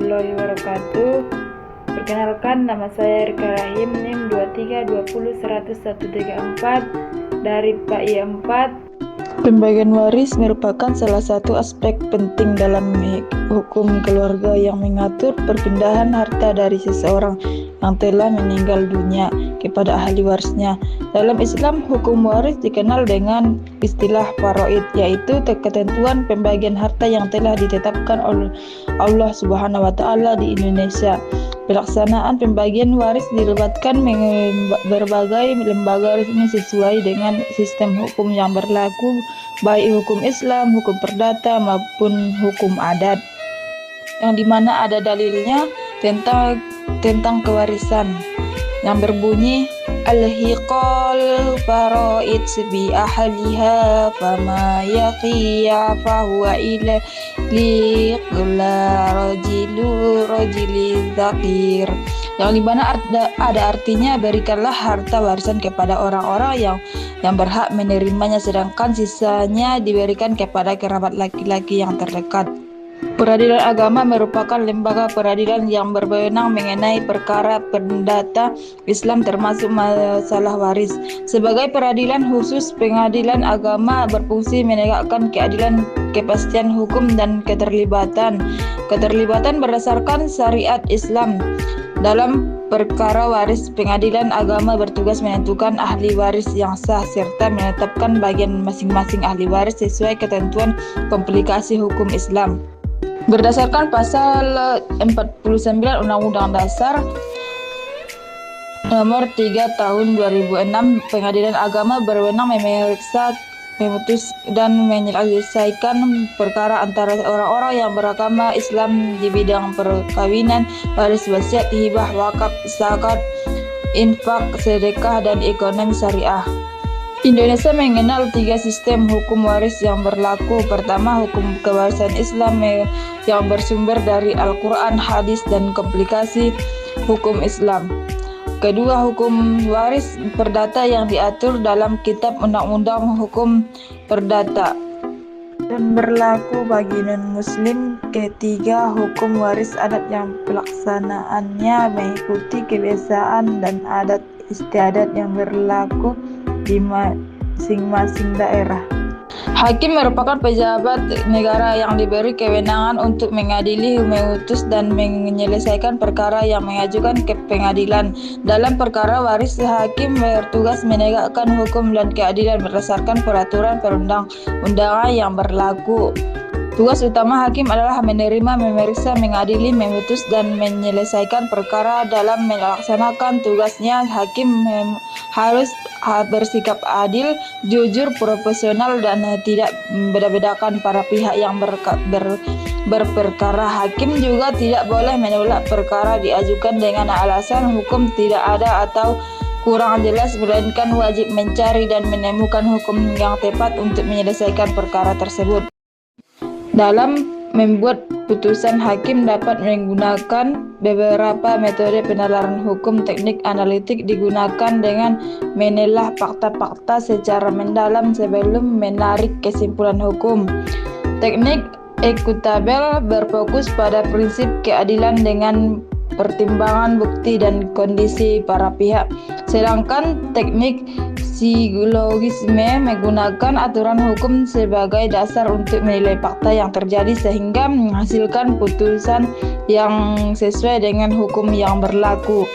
warahmatullahi wabarakatuh. Perkenalkan, nama saya Erika Rahim, NIM 2320100134 dari PAI 4. Pembagian waris merupakan salah satu aspek penting dalam hukum keluarga yang mengatur perpindahan harta dari seseorang yang telah meninggal dunia kepada ahli warisnya. Dalam Islam, hukum waris dikenal dengan istilah faraid, yaitu ketentuan pembagian harta yang telah ditetapkan oleh Allah Subhanahu wa Ta'ala di Indonesia. Pelaksanaan pembagian waris dilibatkan berbagai lembaga resmi sesuai dengan sistem hukum yang berlaku, baik hukum Islam, hukum perdata maupun hukum adat, yang dimana ada dalilnya tentang kewarisan yang berbunyi al-hiqal faraid bi ahliha fama yaqiya fahuwa ila liqla rajili zakir, yang dimana ada artinya berikanlah harta warisan kepada orang-orang yang berhak menerimanya, sedangkan sisanya diberikan kepada kerabat laki-laki yang terdekat. Peradilan agama merupakan lembaga peradilan yang berwenang mengenai perkara perdata Islam termasuk masalah waris. Sebagai peradilan khusus, pengadilan agama berfungsi menegakkan keadilan, kepastian hukum, dan keterlibatan berdasarkan syariat Islam. Dalam perkara waris, pengadilan agama bertugas menentukan ahli waris yang sah serta menetapkan bagian masing-masing ahli waris sesuai ketentuan komplikasi hukum Islam. Berdasarkan pasal 49 Undang-Undang Dasar Nomor 3 Tahun 2006, Pengadilan Agama berwenang memeriksa, memutus, dan menyelesaikan perkara antara orang-orang yang beragama Islam di bidang perkawinan, waris, wasiat, hibah, wakaf, zakat, infak, sedekah, dan ekonomi syariah. Indonesia mengenal 3 sistem hukum waris yang berlaku. Pertama, hukum kewarisan Islam yang bersumber dari Al-Quran, hadis, dan komplikasi hukum Islam. Kedua, hukum waris perdata yang diatur dalam Kitab Undang-Undang Hukum Perdata dan berlaku bagi non-muslim. Ketiga, hukum waris adat yang pelaksanaannya mengikuti kebiasaan dan adat istiadat yang berlaku di masing-masing daerah. Hakim merupakan pejabat negara yang diberi kewenangan untuk mengadili, memutus, dan menyelesaikan perkara yang mengajukan ke pengadilan. Dalam perkara waris, hakim bertugas menegakkan hukum dan keadilan berdasarkan peraturan perundang-undangan yang berlaku. Tugas utama hakim adalah menerima, memeriksa, mengadili, memutus, dan menyelesaikan perkara. Dalam melaksanakan tugasnya, hakim harus bersikap adil, jujur, profesional, dan tidak membeda-bedakan para pihak yang berperkara. Hakim juga tidak boleh menolak perkara diajukan dengan alasan hukum tidak ada atau kurang jelas, melainkan wajib mencari dan menemukan hukum yang tepat untuk menyelesaikan perkara tersebut. Dalam membuat putusan, hakim dapat menggunakan beberapa metode penalaran hukum. Teknik analitik digunakan dengan menelaah fakta-fakta secara mendalam sebelum menarik kesimpulan hukum. Teknik ekutabel berfokus pada prinsip keadilan dengan pertimbangan bukti dan kondisi para pihak. Sedangkan teknik psikologisme menggunakan aturan hukum sebagai dasar untuk menilai fakta yang terjadi sehingga menghasilkan putusan yang sesuai dengan hukum yang berlaku.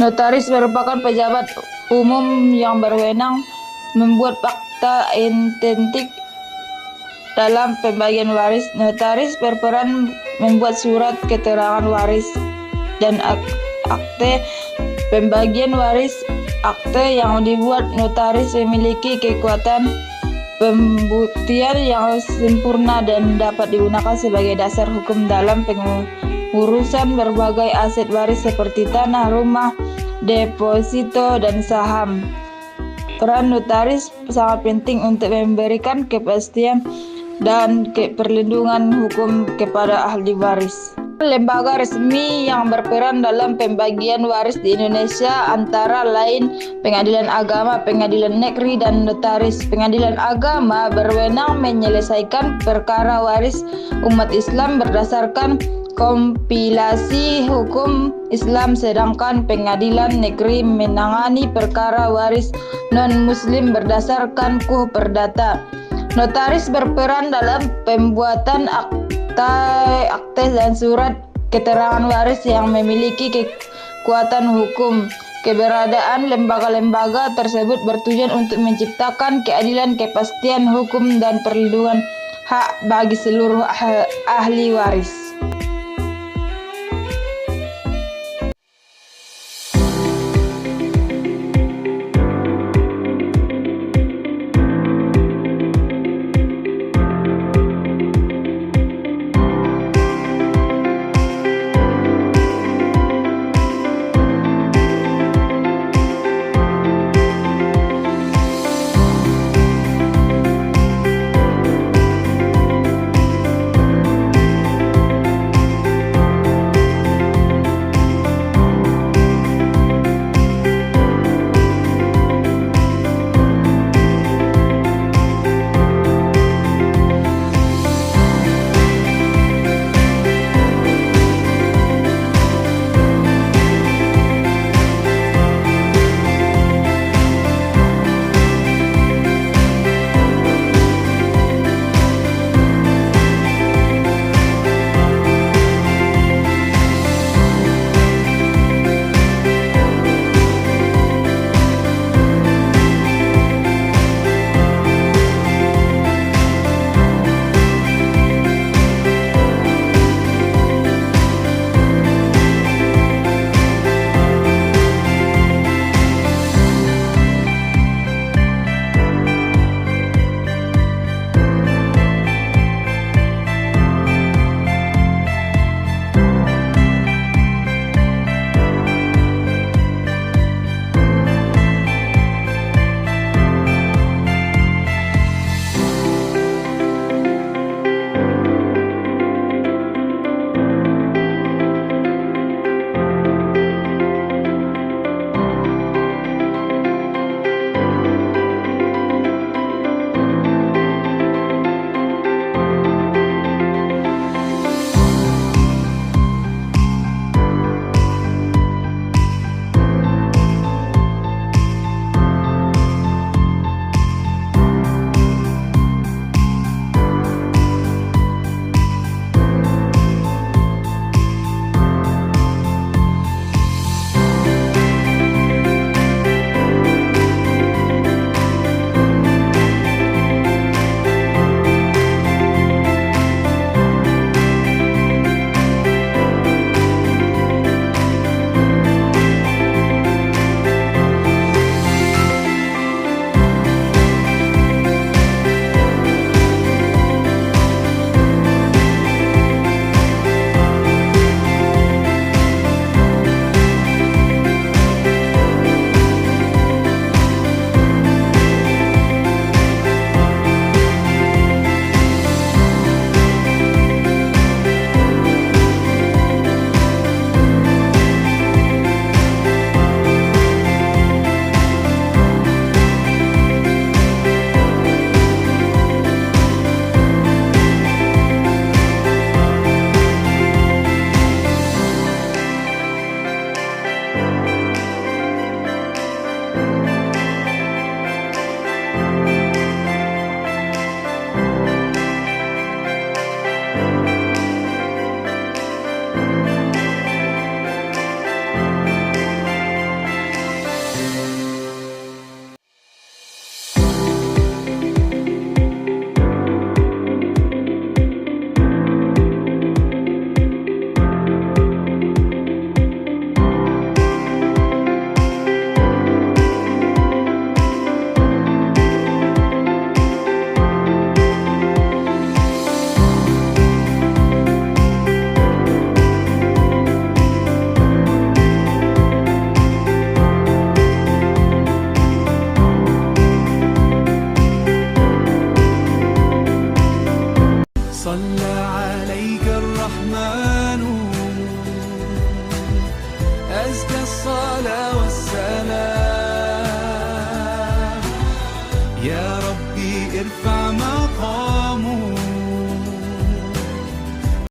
Notaris merupakan pejabat umum yang berwenang membuat fakta identik dalam pembagian waris. Notaris berperan membuat surat keterangan waris dan akte pembagian waris. Akte yang dibuat notaris memiliki kekuatan pembuktian yang sempurna dan dapat digunakan sebagai dasar hukum dalam pengurusan berbagai aset waris seperti tanah, rumah, deposito, dan saham. Peran notaris sangat penting untuk memberikan kepastian dan perlindungan hukum kepada ahli waris. Lembaga resmi yang berperan dalam pembagian waris di Indonesia antara lain Pengadilan Agama, Pengadilan Negeri, dan Notaris. Pengadilan Agama berwenang menyelesaikan perkara waris umat Islam berdasarkan kompilasi hukum Islam, sedangkan pengadilan negeri menangani perkara waris non-muslim berdasarkan KUH Perdata. Notaris berperan dalam pembuatan akte dan surat keterangan waris yang memiliki kekuatan hukum. Keberadaan lembaga-lembaga tersebut bertujuan untuk menciptakan keadilan, kepastian hukum, dan perlindungan hak bagi seluruh ahli waris. يا ربي ارفع مقامه